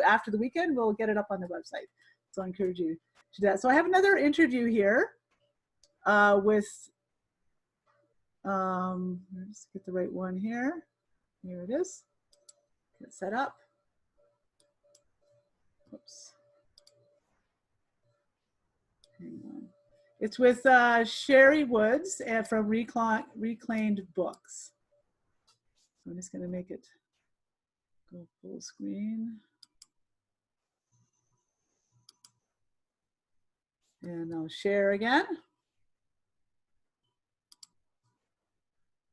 after the weekend, we'll get it up on the website. So I encourage you to do that. So I have another interview here with, let's get the right one here. Here it is. Get set up. Oops. Hang on. It's with Sherry Woods from Reclaimed Books. So I'm just going to make it go full screen. And I'll share again.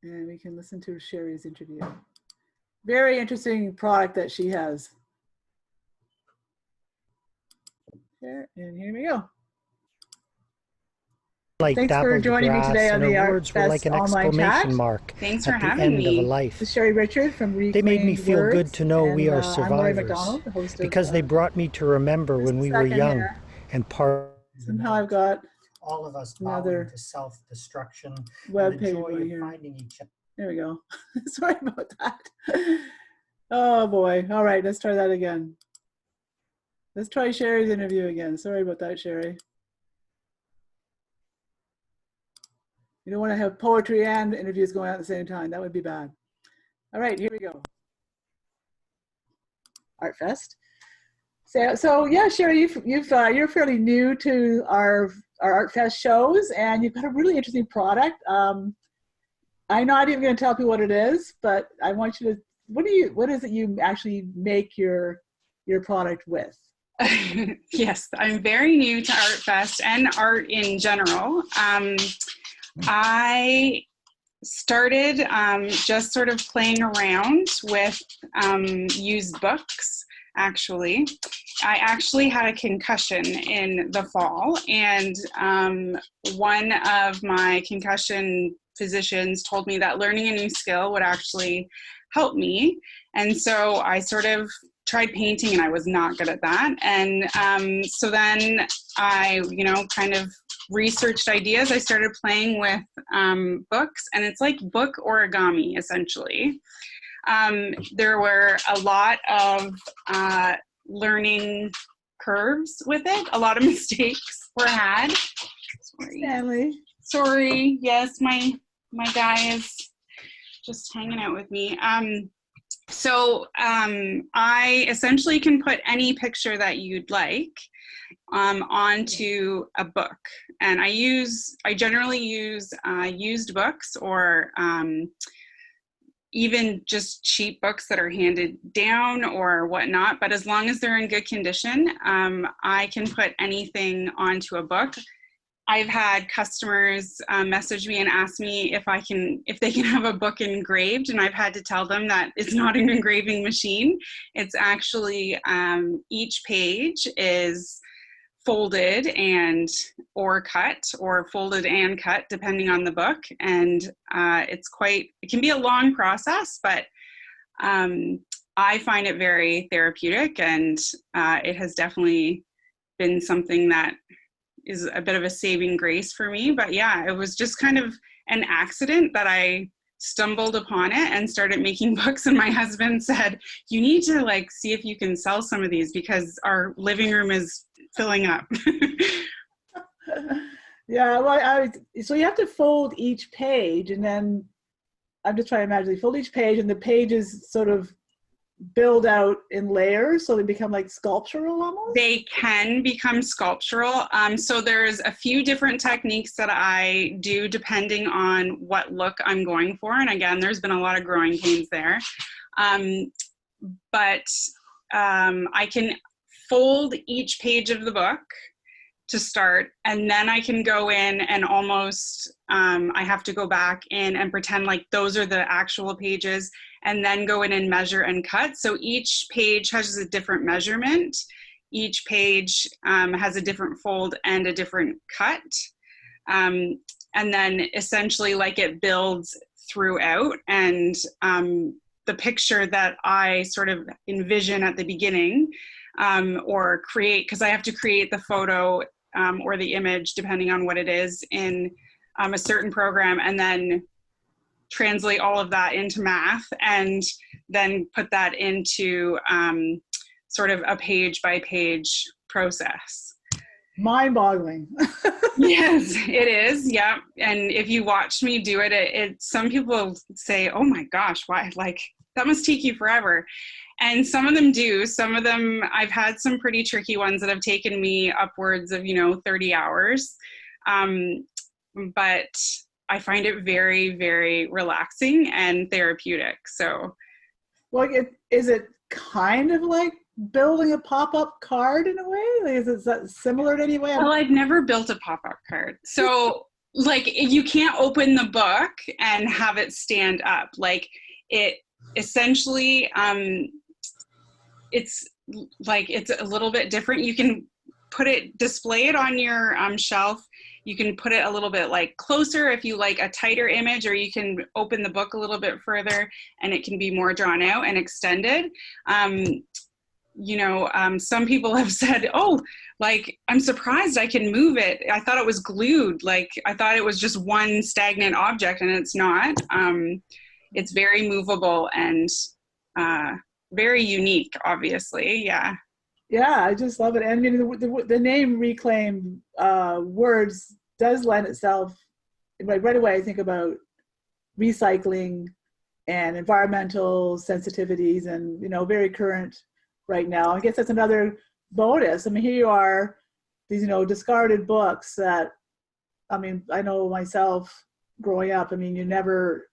And we can listen to Sherry's interview. Very interesting product that she has. There, and here we go. Like Thanks for joining me today on the Artfest like online chat. mark. Thanks for at the having end me. Of a life. This is Sherry Richard from Reclaimed They made me feel Words, good to know we are I'm Lori survivors McDonald, the host because of, they brought me to remember just when a we were second young here. and part. Somehow I've got all of us another bowing to self-destruction web and the page joy going of here. finding each other. There we go. Sorry about that. Oh boy. All right, let's try that again. Let's try Sherry's interview again. Sorry about that, Sherry. You don't want to have poetry and interviews going on at the same time. That would be bad. All right, here we go. Artfest. So yeah, Sherry, you're fairly new to our Artfest shows, and you've got a really interesting product. I'm not even going to tell people what it is, but I want you to. What is it you actually make your product with? Yes, I'm very new to Artfest and art in general. I started just sort of playing around with used books, actually. I actually had a concussion in the fall, and one of my concussion physicians told me that learning a new skill would actually help me. And so I sort of tried painting, and I was not good at that. And so then I, kind of researched ideas. I started playing with books, and it's like book origami, essentially. There were a lot of learning curves with it. A lot of mistakes were had. Sorry. Stanley. Sorry. Yes, my guy is just hanging out with me. So I essentially can put any picture that you'd like onto a book, and I generally use used books or even just cheap books that are handed down or whatnot, but as long as they're in good condition, I can put anything onto a book. I've had customers message me and ask me if they can have a book engraved, and I've had to tell them that it's not an engraving machine. It's actually each page is folded and or cut, or folded and cut depending on the book. And it can be a long process, but I find it very therapeutic, and it has definitely been something that is a bit of a saving grace for me. But yeah, it was just kind of an accident that I stumbled upon it and started making books, and my husband said, you need to like see if you can sell some of these because our living room is filling up. Yeah, well, so you have to fold each page, and then I'm just trying to imagine, you fold each page and the pages sort of build out in layers, so they become like sculptural almost? They can become sculptural. So there's a few different techniques that I do depending on what look I'm going for. And again, there's been a lot of growing pains there. But I can fold each page of the book to start, and then I can go in and almost, I have to go back in and pretend like those are the actual pages, and then go in and measure and cut. So each page has a different measurement. Each page has a different fold and a different cut. And then essentially like it builds throughout. And the picture that I sort of envision at the beginning, or create, because I have to create the photo or the image, depending on what it is, in a certain program, and then translate all of that into math, and then put that into sort of a page by page process. Mind-boggling. Yes, it is. Yeah. And if you watch me do it, some people say, oh my gosh, why? Like, that must take you forever. And some of them do. Some of them, I've had some pretty tricky ones that have taken me upwards of, 30 hours. But I find it very, very relaxing and therapeutic. So, well, is it kind of like building a pop-up card in a way? Like, is that similar in any way? Well, I've never built a pop-up card. So, like, you can't open the book and have it stand up. Like, it essentially, it's a little bit different. You can display it on your shelf. You can put it a little bit like closer if you like a tighter image, or you can open the book a little bit further and it can be more drawn out and extended. Some people have said, oh, like, I'm surprised I can move it. I thought it was glued. Like, I thought it was just one stagnant object, and it's not. It's very movable and very unique, obviously. Yeah. Yeah, I just love it. And I mean, the name Reclaimed Words does lend itself, like, right away I think about recycling and environmental sensitivities, and very current right now. I guess that's another bonus. I mean, here you are, these discarded books that, I mean, I know myself growing up, I mean, you never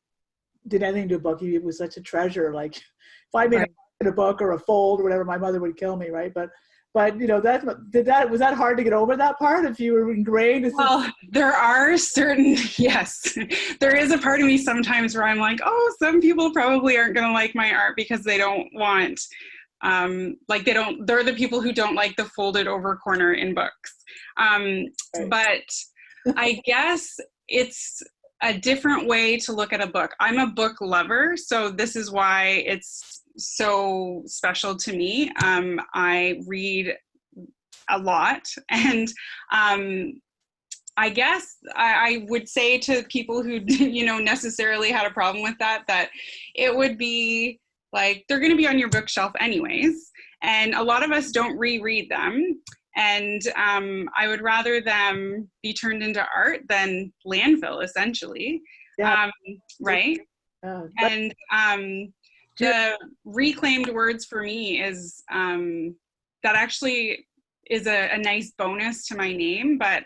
did anything to a book. It was such a treasure. Like, if I made a book or a fold or whatever, my mother would kill me, right? But was that hard to get over that part if you were ingrained? Well, there are certain, yes, there is a part of me sometimes where I'm like, oh, some people probably aren't going to like my art because they don't want, they're the people who don't like the folded over corner in books. Right. But I guess it's a different way to look at a book. I'm a book lover, so this is why it's so special to me. I read a lot, and I guess I would say to people who necessarily had a problem with that it would be like, they're going to be on your bookshelf anyways, and a lot of us don't reread them, and I would rather them be turned into art than landfill, essentially. Yeah. Right. And the Reclaimed Words for me is that actually is a nice bonus to my name, but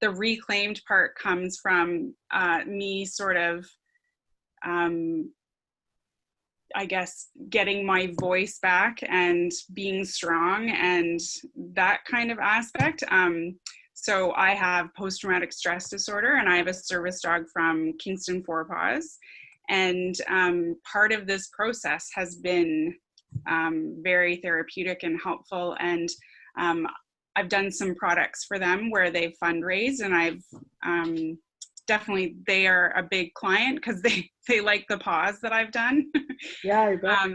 the reclaimed part comes from me sort of, I guess, getting my voice back and being strong and that kind of aspect. So I have post-traumatic stress disorder, and I have a service dog from Kingston Paws. And part of this process has been very therapeutic and helpful. And I've done some products for them where they've fundraised, and I've definitely, they are a big client because they like the pause that I've done. Yeah, I bet.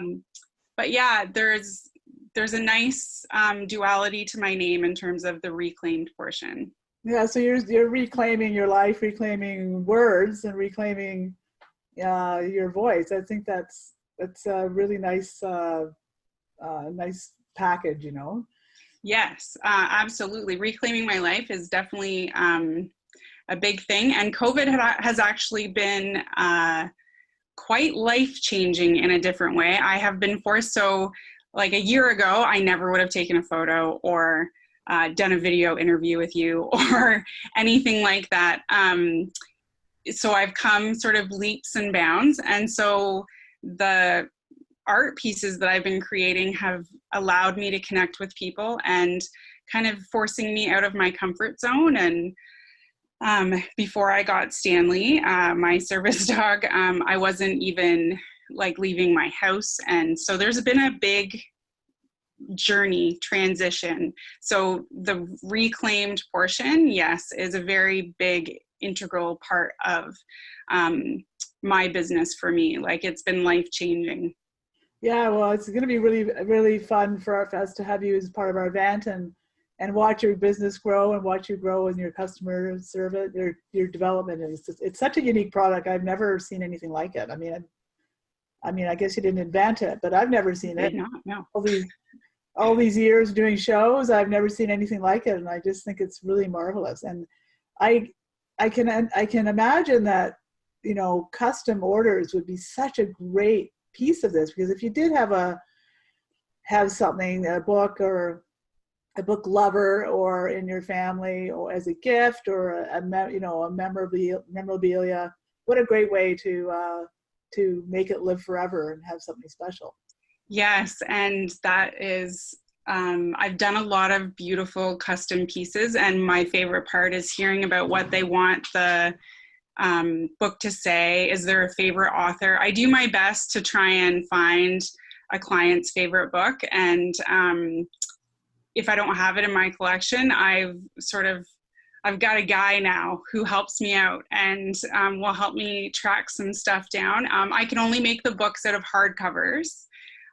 But yeah, there's a nice duality to my name in terms of the reclaimed portion. Yeah, so you're reclaiming your life, reclaiming words, and reclaiming your voice. I think that's a really nice nice package, you know. Yes, absolutely. Reclaiming my life is definitely a big thing, and COVID has actually been quite life-changing in a different way. I have been forced, so like a year ago, I never would have taken a photo or done a video interview with you or anything like that. So I've come sort of leaps and bounds. And so the art pieces that I've been creating have allowed me to connect with people and kind of forcing me out of my comfort zone. And before I got Stanley, my service dog, I wasn't even like leaving my house. And so there's been a big journey transition. So the reclaimed portion, yes, is a very big integral part of my business for me. Like, it's been life-changing. Yeah, well, it's going to be really, really fun for Artfest to have you as part of our event and watch your business grow and watch you grow in your customer service, your development. It's such a unique product. I've never seen anything like it. I mean, I guess you didn't invent it, but I've never seen it. Did not, no. All these years doing shows, I've never seen anything like it, and I just think it's really marvelous. And I can imagine that, you know, custom orders would be such a great piece of this, because if you did have something, a book or a book lover or in your family or as a gift or a memorabilia, what a great way to make it live forever and have something special. Yes, and that is, I've done a lot of beautiful custom pieces, and my favorite part is hearing about what they want the book to say. Is there a favorite author? I do my best to try and find a client's favorite book, and if I don't have it in my collection, I've got a guy now who helps me out and will help me track some stuff down. I can only make the books out of hardcovers.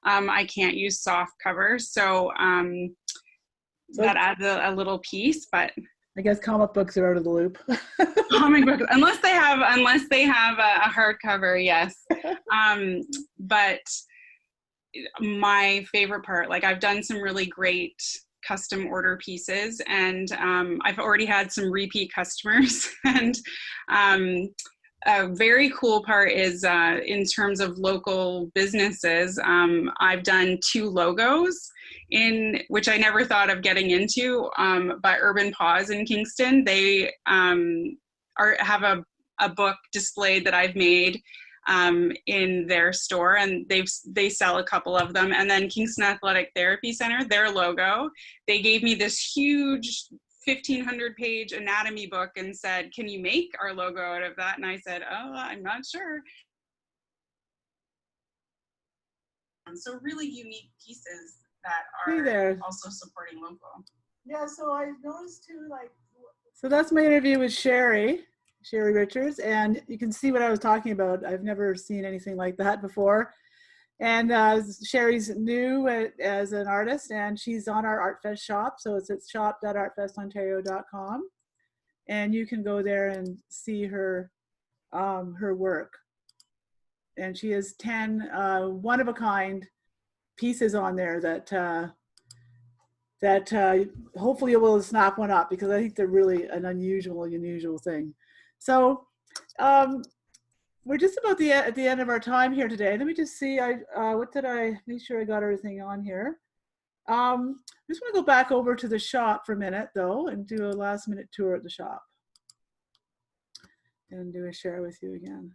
I can't use soft covers, so that adds a little piece. But I guess comic books are out of the loop. Comic books, unless they have a hardcover, yes. But my favorite part, like, I've done some really great custom order pieces, and I've already had some repeat customers. And a very cool part is in terms of local businesses, I've done 2 logos in which I never thought of getting into, but Urban Paws in Kingston, they have a book displayed that I've made in their store, and they sell a couple of them. And then Kingston Athletic Therapy Center, their logo, they gave me this huge 1,500-page anatomy book and said, "Can you make our logo out of that?" And I said, "Oh, I'm not sure." So really unique pieces that are also supporting local. Yeah, so I noticed too, like, so that's my interview with Sherry Richards, and you can see what I was talking about. I've never seen anything like that before. And Sherry's new as an artist, and she's on our Artfest shop. So it's at shop.artfestontario.com, and you can go there and see her work. And she has 10 one-of-a-kind pieces on there that hopefully you will snap one up, because I think they're really an unusual thing. So we're just about at the end of our time here today. Let me just see. Make sure I got everything on here. I just want to go back over to the shop for a minute, though, and do a last-minute tour at the shop, and do a share with you again,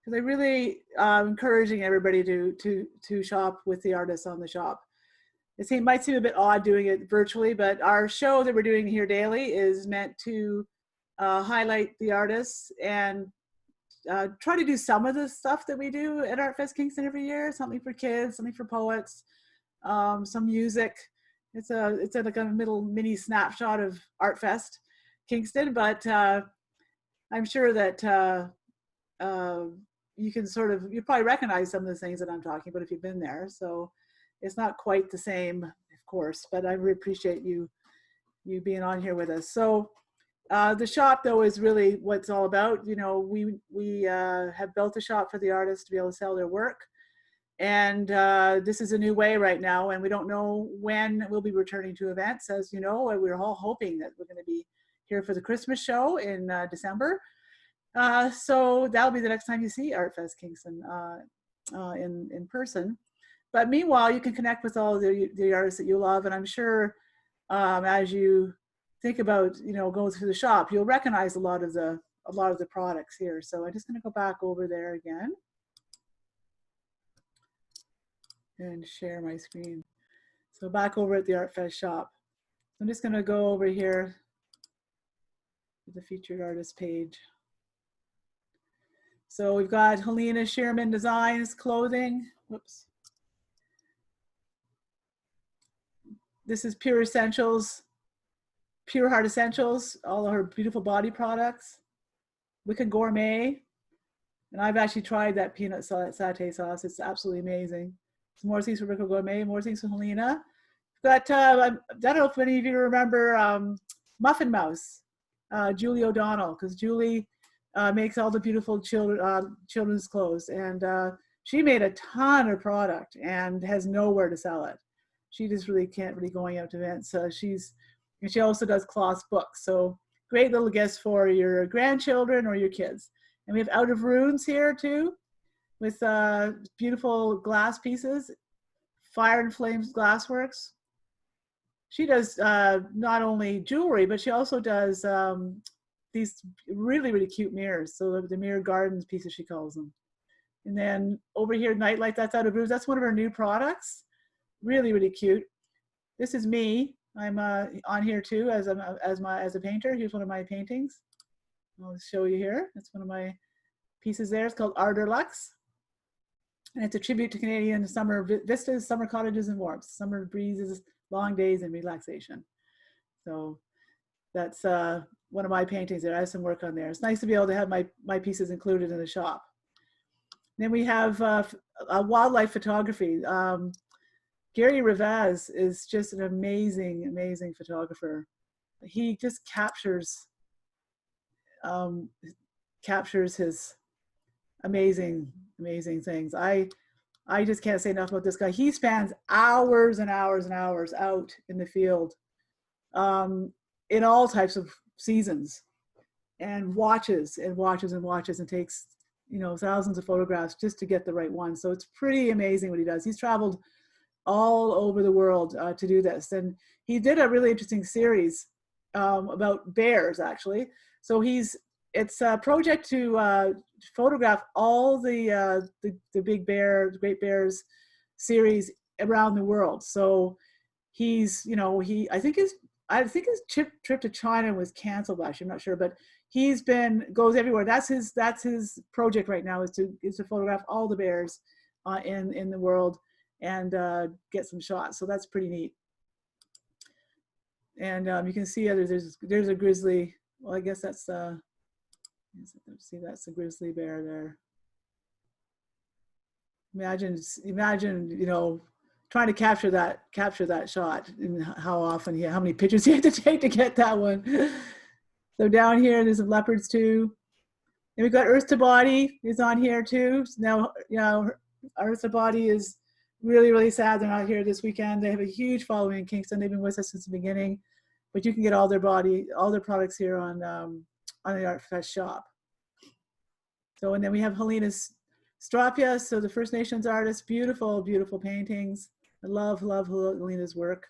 because I really encouraging everybody to shop with the artists on the shop. It might seem a bit odd doing it virtually, but our show that we're doing here daily is meant to highlight the artists and try to do some of the stuff that we do at Artfest Kingston every year, something for kids, something for poets, some music, it's like a middle mini snapshot of Artfest Kingston, but I'm sure that you can you probably recognize some of the things that I'm talking about if you've been there. So it's not quite the same, of course, but I really appreciate you being on here with us. So the shop, though, is really what it's all about. You know, we have built a shop for the artists to be able to sell their work. And this is a new way right now, and we don't know when we'll be returning to events. As you know, we're all hoping that we're going to be here for the Christmas show in December. So that'll be the next time you see Artfest Kingston in person. But meanwhile, you can connect with all the artists that you love, and I'm sure as you think about, you know, going through the shop, you'll recognize a lot of the products here. So I'm just going to go back over there again and share my screen. So back over at the Artfest shop. I'm just going to go over here to the featured artist page. So we've got Helena Shearman Designs clothing. Whoops. This is Pure Essentials, Pure Heart Essentials, all of her beautiful body products. Wicked Gourmet. And I've actually tried that peanut satay sauce. It's absolutely amazing. Some more things for Wicked Gourmet, more things for Helena. But I don't know if any of you remember Muffin Mouse, Julie O'Donnell, because Julie makes all the beautiful children's clothes. And she made a ton of product and has nowhere to sell it. She just really can't going out to events. And she also does cloth books. So great little gifts for your grandchildren or your kids. And we have Out of Runes here too, with beautiful glass pieces, Fire and Flames Glassworks. She does not only jewelry, but she also does these really, really cute mirrors. So the mirror gardens pieces, she calls them. And then over here, Nightlight, that's Out of Runes. That's one of her new products. Really, really cute. This is me. I'm on here too as a painter. Here's one of my paintings. I'll show you here. That's one of my pieces there. It's called Ardor Lux. And it's a tribute to Canadian summer vistas, summer cottages and warmth, summer breezes, long days and relaxation. So that's one of my paintings there. I have some work on there. It's nice to be able to have my pieces included in the shop. Then we have wildlife photography. Gary Rivaz is just an amazing, amazing photographer. He just captures his amazing, amazing things. I just can't say enough about this guy. He spends hours and hours and hours out in the field in all types of seasons, and watches and watches and watches, and takes, you know, thousands of photographs just to get the right one. So it's pretty amazing what he does. He's traveled all over the world to do this. And he did a really interesting series about bears, actually. So it's a project to photograph all the big bear, Great Bears series around the world. So he's, you know, I think his trip to China was canceled last year, I'm not sure, but goes everywhere. That's his project right now, is to photograph all the bears in the world and get some shots. So that's pretty neat. And you can see there's a grizzly. Well, I guess that's see, that's a grizzly bear there. Imagine, you know, trying to capture that shot, and how many pictures you have to take to get that one. So down here, there's some leopards too. And we've got Earth to Body is on here too. So now, you know, Earth to Body is really, really sad they're not here this weekend. They have a huge following in Kingston. They've been with us since the beginning, but you can get all their products here on the Artfest shop. So, and then we have Helena's Strapia, so the First Nations artist, beautiful, beautiful paintings. I love Helena's work.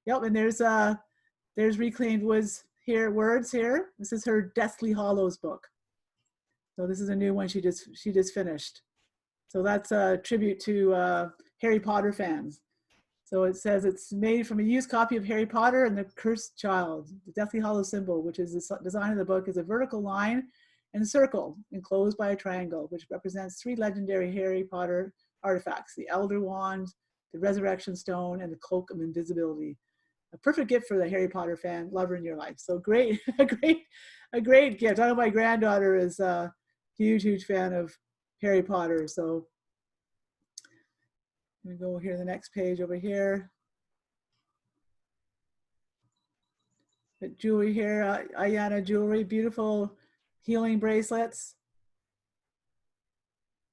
Yep, and there's Reclaimed Words here. This is her Deathly Hollows book. So this is a new one she just finished. So that's a tribute to Harry Potter fans. So it says it's made from a used copy of Harry Potter and the Cursed Child. The Deathly Hollow symbol, which is the design of the book, is a vertical line and circle enclosed by a triangle, which represents 3 legendary Harry Potter artifacts: the Elder Wand, the Resurrection Stone, and the Cloak of Invisibility. a perfect gift for the Harry Potter fan lover in your life. So great, a great gift. I know my granddaughter is a huge fan of Harry Potter. So I'm gonna go here to the next page over here. But jewelry here, Ayana jewelry, beautiful healing bracelets.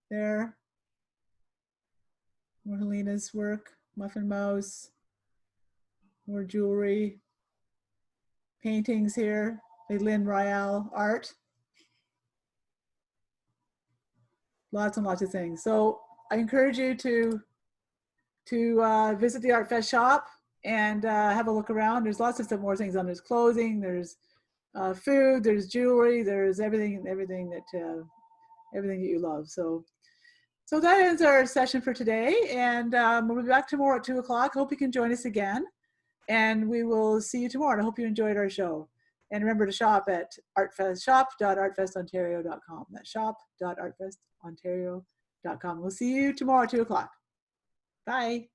There. More Helena's work, Muffin Mouse, more jewelry, paintings here, the Lynn Royale art. Lots and lots of things. So I encourage you to visit the Artfest shop and have a look around. There's lots of more things on. There's clothing, there's food, there's jewelry, there's everything that you love. So that ends our session for today, and we'll be back tomorrow at 2 o'clock. Hope you can join us again, and we will see you tomorrow. And I hope you enjoyed our show. And remember to shop at shop.artfestontario.com. That's shop.artfestontario.com. We'll see you tomorrow at 2 o'clock. Bye.